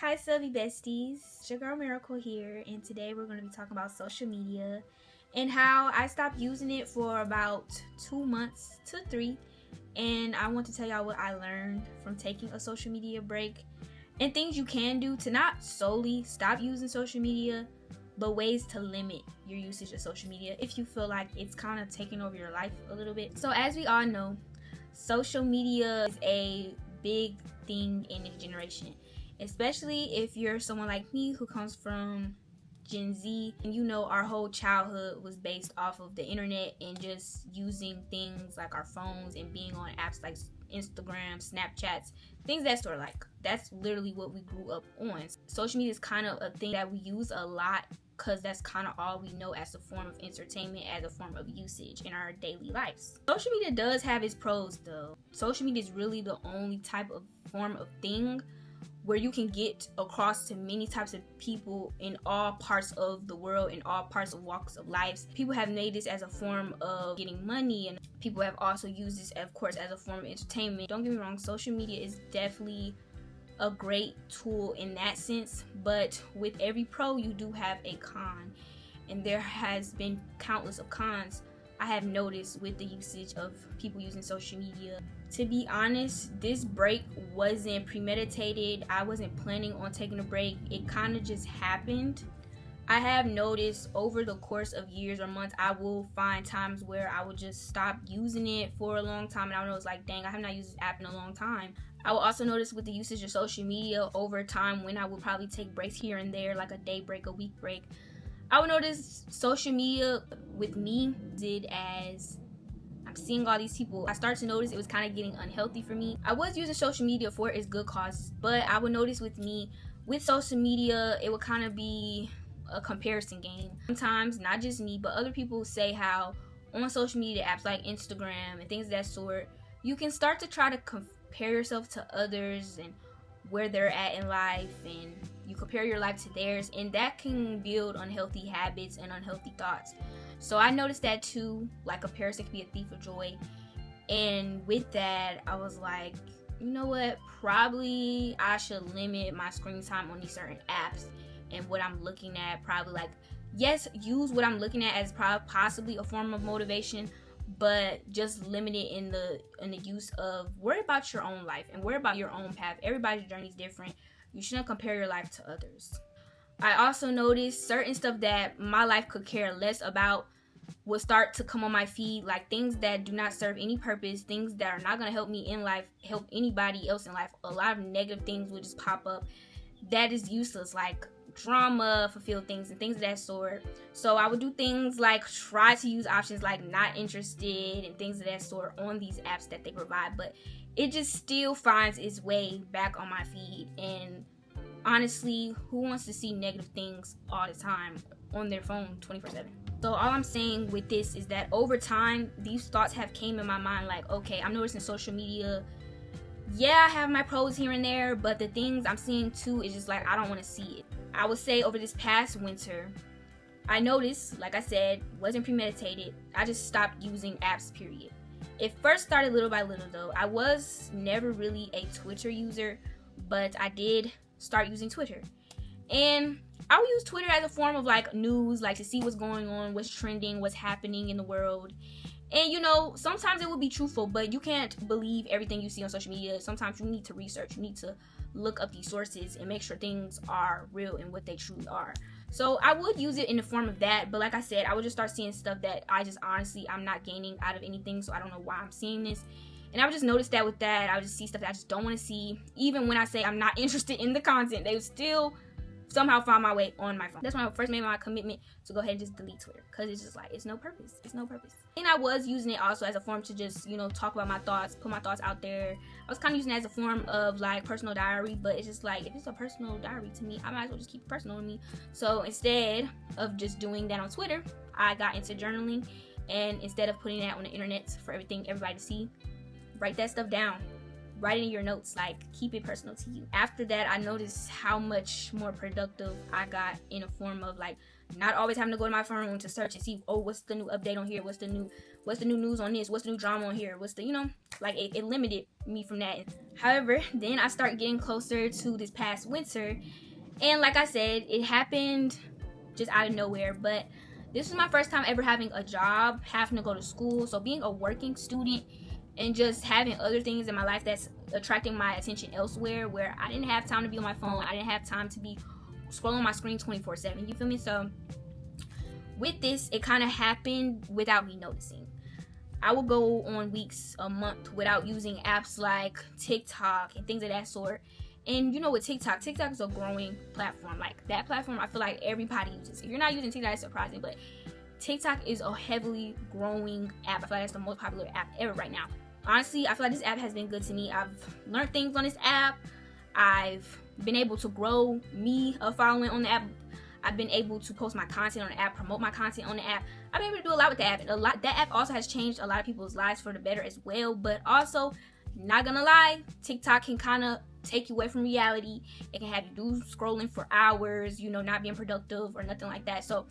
Hi, subbie besties. It's your girl Miracle here, and today we're going to be talking about social media and how I stopped using it for about 2 months to 3. And I want to tell y'all what I learned from taking a social media break and things you can do to not solely stop using social media, but ways to limit your usage of social media if you feel like it's kind of taking over your life a little bit. So, as we all know, social media is a big thing in this generation, especially if you're someone like me who comes from Gen Z, and you know our whole childhood was based off of the internet and just using things like our phones and being on apps like Instagram, Snapchats, things that sort of like that's literally what we grew up on. Social media is kind of a thing that we use a lot because that's kind of all we know as a form of entertainment, as a form of usage in our daily lives. Social media does have its pros though. Social media is really the only type of form of thing where you can get across to many types of people in all parts of the world, in all parts of walks of life. People have made this as a form of getting money, and people have also used this, of course, as a form of entertainment. Don't get me wrong, social media is definitely a great tool in that sense, but with every pro you do have a con, and there has been countless of cons I have noticed with the usage of people using social media. To be honest, this break wasn't premeditated. I wasn't planning on taking a break. It kind of just happened. I have noticed over the course of years or months, I will find times where I will just stop using it for a long time, and I know it's like, dang, I have not used this app in a long time. I will also notice with the usage of social media over time when I will probably take breaks here and there, like a day break, a week break. I would notice social media with me did as I'm seeing all these people. I started to notice it was kind of getting unhealthy for me. I was using social media for its good causes, but I would notice with me, with social media, it would kind of be a comparison game. Sometimes, not just me, but other people say how on social media apps like Instagram and things of that sort, you can start to try to compare yourself to others and where they're at in life, and you compare your life to theirs, and that can build unhealthy habits and unhealthy thoughts. So I noticed that too, like comparison can be a thief of joy. And with that, I was like, you know what, probably I should limit my screen time on these certain apps and what I'm looking at. Probably like, yes, use what I'm looking at as possibly a form of motivation, but just limit it in the use of worry about your own life and worry about your own path. Everybody's journey is different. You shouldn't compare your life to others. I also noticed certain stuff that my life could care less about would start to come on my feed, like things that do not serve any purpose, things that are not going to help me in life, help anybody else in life. A lot of negative things would just pop up that is useless, like drama fulfilled things and things of that sort. So I would do things like try to use options like not interested and things of that sort on these apps that they provide, but it just still finds its way back on my feed. And honestly, who wants to see negative things all the time on their phone 24/7? So all I'm saying with this is that over time, these thoughts have came in my mind like, okay, I'm noticing social media, yeah, I have my pros here and there, but the things I'm seeing too is just like, I don't want to see it. I would say over this past winter, I noticed, like I said, wasn't premeditated. I just stopped using apps, period. It first started little by little though. I was never really a Twitter user, but I did start using Twitter. And I would use Twitter as a form of like news, like to see what's going on, what's trending, what's happening in the world. And you know, sometimes it will be truthful, but you can't believe everything you see on social media. Sometimes you need to research, you need to look up these sources and make sure things are real and what they truly are. So I would use it in the form of that, but like I said, I would just start seeing stuff that I just honestly, I'm not gaining out of anything, so I don't know why I'm seeing this. And I would just notice that with that, I would just see stuff that I just don't want to see. Even when I say I'm not interested in the content, they would still somehow find my way on my phone. That's when I first made my commitment to go ahead and just delete Twitter, because it's just like, it's no purpose. It's no purpose. And I was using it also as a form to just, you know, talk about my thoughts, put my thoughts out there. I was kind of using it as a form of like personal diary, but it's just like, if it's a personal diary to me, I might as well just keep it personal to me. So instead of just doing that on Twitter, I got into journaling, and instead of putting that on the internet for everybody to see, write that stuff down. write in your notes, like keep it personal to you. After that, I noticed how much more productive I got in a form of like not always having to go to my phone to search and see, oh, what's the new update on here, what's the new news on this, what's the new drama on here, what's the, you know, like it limited me from that. However, then I started getting closer to this past winter, and like I said, it happened just out of nowhere. But this was my first time ever having a job, having to go to school. So being a working student and just having other things in my life that's attracting my attention elsewhere, where I didn't have time to be on my phone, I didn't have time to be scrolling my screen 24/7, you feel me? So with this, it kind of happened without me noticing. I would go on weeks, a month without using apps like TikTok and things of that sort. And you know, with TikTok is a growing platform. Like that platform, I feel like everybody uses. If you're not using TikTok, it's surprising, but TikTok is a heavily growing app. I feel like that's the most popular app ever right now. Honestly, I feel like this app has been good to me. I've learned things on this app. I've been able to grow a following on the app. I've been able to post my content on the app, promote my content on the app. I've been able to do a lot with the app. That app also has changed a lot of people's lives for the better as well. But also, not gonna lie, TikTok can kind of take you away from reality. It can have you do scrolling for hours, you know, not being productive or nothing like that. So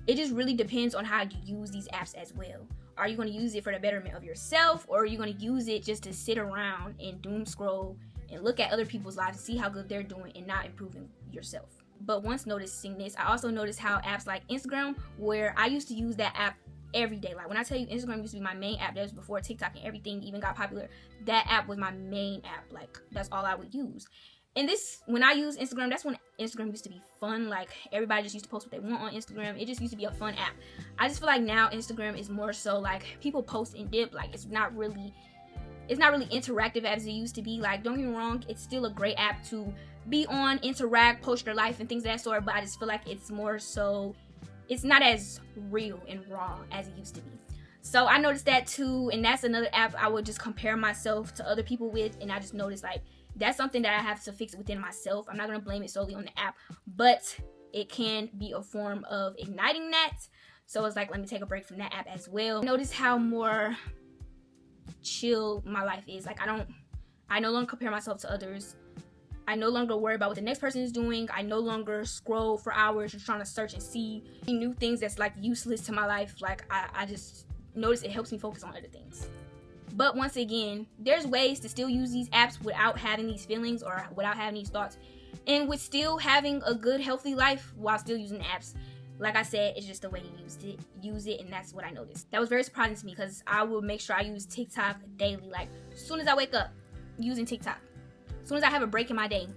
it just really depends on how you use these apps as well. Are you going to use it for the betterment of yourself, or are you going to use it just to sit around and doom scroll and look at other people's lives and see how good they're doing and not improving yourself? But once noticing this, I also noticed how apps like Instagram, where I used to use that app every day. Like when I tell you Instagram used to be my main app, that was before TikTok and everything even got popular. That app was my main app. Like that's all I would use. And this, when I use Instagram, that's when Instagram used to be fun. Like everybody just used to post what they want on Instagram. It just used to be a fun app. I just feel like now Instagram is more so like people post and dip. Like it's not really interactive as it used to be. Like don't get me wrong, it's still a great app to be on, interact, post your life and things of that sort. But I just feel like it's more so, it's not as real and raw as it used to be. So I noticed that too, and that's another app I would just compare myself to other people with, and I just noticed like that's something that I have to fix within myself. I'm not going to blame it solely on the app, but it can be a form of igniting that. So it's like, let me take a break from that app as well. Notice how more chill my life is. Like I no longer compare myself to others. I no longer worry about what the next person is doing. I no longer scroll for hours just trying to search and see new things that's like useless to my life. Like I just notice it helps me focus on other things. But once again, there's ways to still use these apps without having these feelings or without having these thoughts, and with still having a good, healthy life while still using the apps. Like I said, it's just the way you use it, and that's what I noticed. That was very surprising to me because I will make sure I use TikTok daily. Like as soon as I wake up, using TikTok. As soon as I have a break in my day,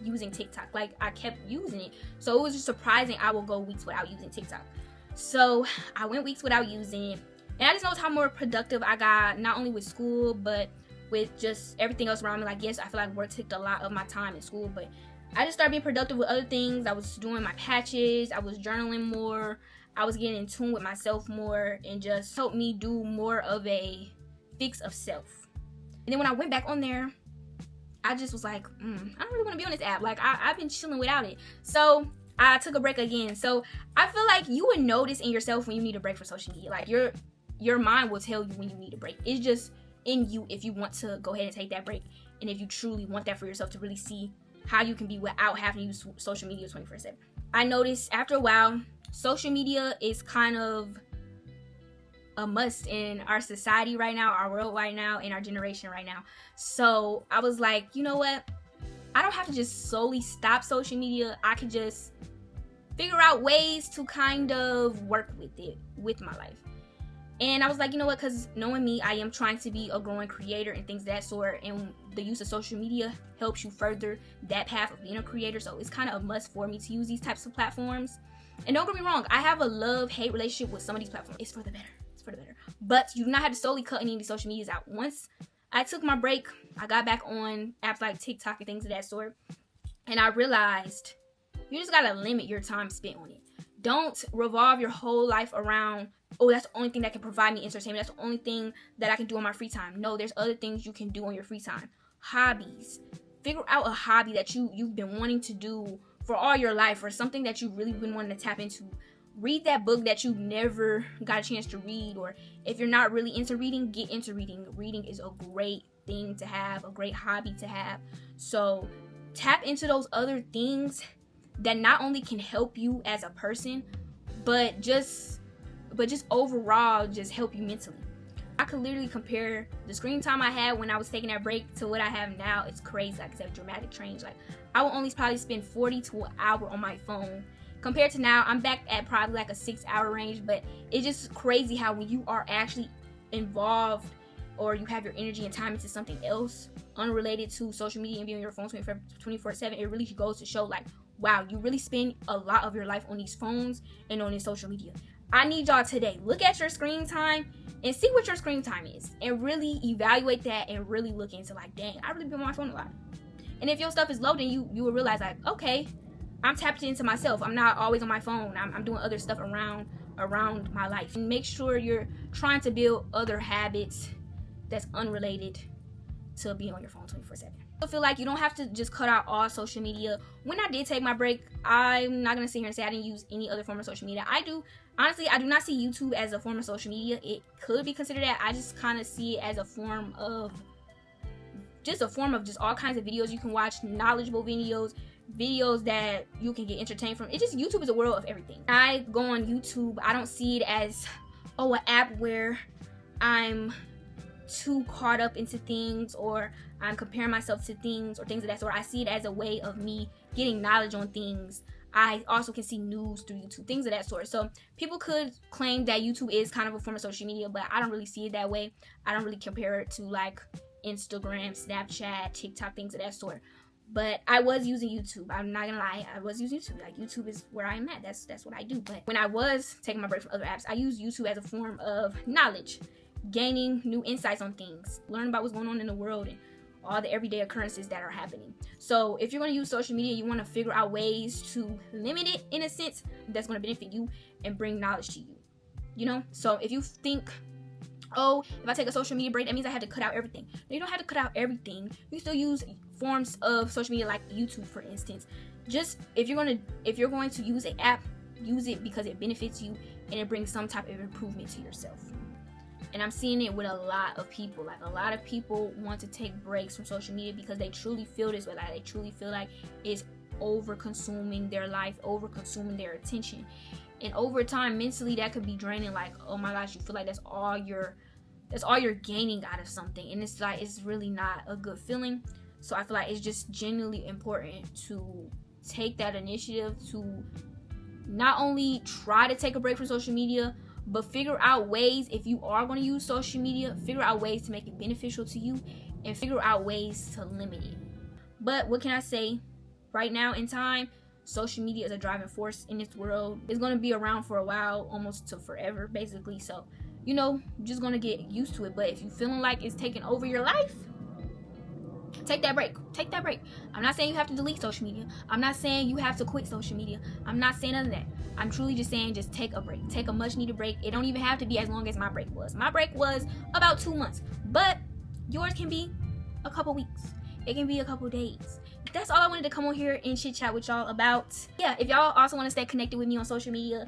using TikTok. Like I kept using it. So it was just surprising I will go weeks without using TikTok. So I went weeks without using it. And I just noticed how more productive I got, not only with school, but with just everything else around me. Like, yes, I feel like work took a lot of my time in school, but I just started being productive with other things. I was doing my patches, I was journaling more, I was getting in tune with myself more, and just helped me do more of a fix of self. And then when I went back on there, I just was like, I don't really want to be on this app. Like, I've been chilling without it. So I took a break again. So I feel like you would notice in yourself when you need a break from social media. Like, your mind will tell you when you need a break. It's just in you if you want to go ahead and take that break, and if you truly want that for yourself to really see how you can be without having to use social media 24/7. I noticed after a while, social media is kind of a must in our society right now, our world right now, in our generation right now. So I was like, you know what? I don't have to just solely stop social media. I could just figure out ways to kind of work with it, with my life. And I was like, you know what, because knowing me, I am trying to be a growing creator and things of that sort, and the use of social media helps you further that path of being a creator. So it's kind of a must for me to use these types of platforms. And don't get me wrong, I have a love-hate relationship with some of these platforms. It's for the better. It's for the better. But you do not have to solely cut any of these social medias out. Once I took my break, I got back on apps like TikTok and things of that sort, and I realized you just gotta limit your time spent on it. Don't revolve your whole life around, oh, that's the only thing that can provide me entertainment. That's the only thing that I can do on my free time. No, there's other things you can do on your free time. Hobbies. Figure out a hobby that you've been wanting to do for all your life, or something that you've really been wanting to tap into. Read that book that you never got a chance to read, or if you're not really into reading, get into reading. Reading is a great thing to have, a great hobby to have. So tap into those other things that not only can help you as a person, but just overall just help you mentally. I could literally compare the screen time I had when I was taking that break to what I have now. It's crazy. Like, it's a dramatic change. Like, I will only probably spend 40 to an hour on my phone. Compared to now, I'm back at probably like a 6-hour range. But it's just crazy how when you are actually involved, or you have your energy and time into something else unrelated to social media and being on your phone 24/7, it really goes to show, like, wow, you really spend a lot of your life on these phones and on this social media. I need y'all today, look at your screen time and see what your screen time is, and really evaluate that, and really look into, like, dang, I really been on my phone a lot. And if your stuff is low, then you will realize, like, okay, I'm tapped into myself. I'm not always on my phone. I'm doing other stuff around my life. And make sure you're trying to build other habits that's unrelated to being on your phone 24/7. I feel like you don't have to just cut out all social media. When I did take my break, I'm not gonna sit here and say I didn't use any other form of social media. I do. Honestly, I do not see YouTube as a form of social media. It could be considered that. I just kind of see it as a form of just all kinds of videos you can watch, knowledgeable videos that you can get entertained from. It's just, YouTube is a world of everything. I go on YouTube, I don't see it as, oh, an app where I'm too caught up into things, or I'm comparing myself to things, or things of that sort. I see it as a way of me getting knowledge on things. I also can see news through YouTube, things of that sort. So people could claim that YouTube is kind of a form of social media, but I don't really see it that way. I don't really compare it to like Instagram, Snapchat, TikTok, things of that sort. But I was using YouTube. I'm not gonna lie, I was using YouTube. Like, YouTube is where I am at. That's what I do. But when I was taking my break from other apps, I used YouTube as a form of knowledge, gaining new insights on things, learn about what's going on in the world, and all the everyday occurrences that are happening. So if you're going to use social media, you want to figure out ways to limit it in a sense that's going to benefit you and bring knowledge to you, you know? So if you think, oh, if I take a social media break, that means I had to cut out everything. No, you don't have to cut out everything. You still use forms of social media like YouTube, for instance. Just if you're going to use an app, use it because it benefits you and it brings some type of improvement to yourself. And I'm seeing it with a lot of people. Like, a lot of people want to take breaks from social media because they truly feel this way. Like, they truly feel like it's over-consuming their life, over-consuming their attention. And over time, mentally, that could be draining. Like, oh my gosh, you feel like that's all you're gaining out of something. And it's like, it's really not a good feeling. So I feel like it's just genuinely important to take that initiative to not only try to take a break from social media, but figure out ways, if you are going to use social media, figure out ways to make it beneficial to you, and figure out ways to limit it. But what can I say? Right now in time, social media is a driving force in this world. It's going to be around for a while, almost to forever, basically. So, you know, you're just going to get used to it. But if you're feeling like it's taking over your life, take that break. Take that break. I'm not saying you have to delete social media. I'm not saying you have to quit social media. I'm not saying none of that. I'm truly just saying, just take a break. Take a much needed break. It don't even have to be as long as my break was. My break was about 2 months, but yours can be a couple weeks. It can be a couple days. That's all I wanted to come on here and chit chat with y'all about. Yeah, if y'all also want to stay connected with me on social media,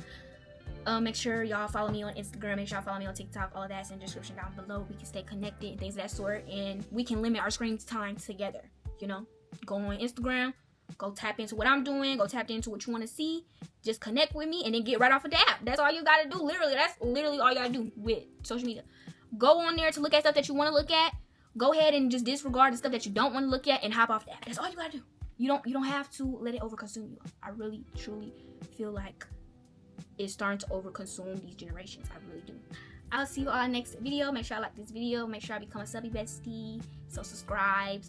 make sure y'all follow me on Instagram. Make sure y'all follow me on TikTok. All of that's in the description down below. We can stay connected and things of that sort, and we can limit our screen time together. You know, go on Instagram, go tap into what I'm doing, go tap into what you want to see. Just connect with me and then get right off of the app. That's all you gotta do. Literally, that's literally all you gotta do with social media. Go on there to look at stuff that you want to look at. Go ahead and just disregard the stuff that you don't want to look at and hop off the app. That's all you gotta do. You don't have to let it overconsume you. I really truly feel like it's starting to overconsume these generations. I really do. I'll see you all in the next video. Make sure I like this video. Make sure I become a subbie bestie. So subscribe.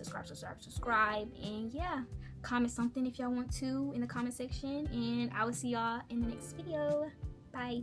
And yeah, comment something if y'all want to in the comment section. And I will see y'all in the next video. Bye.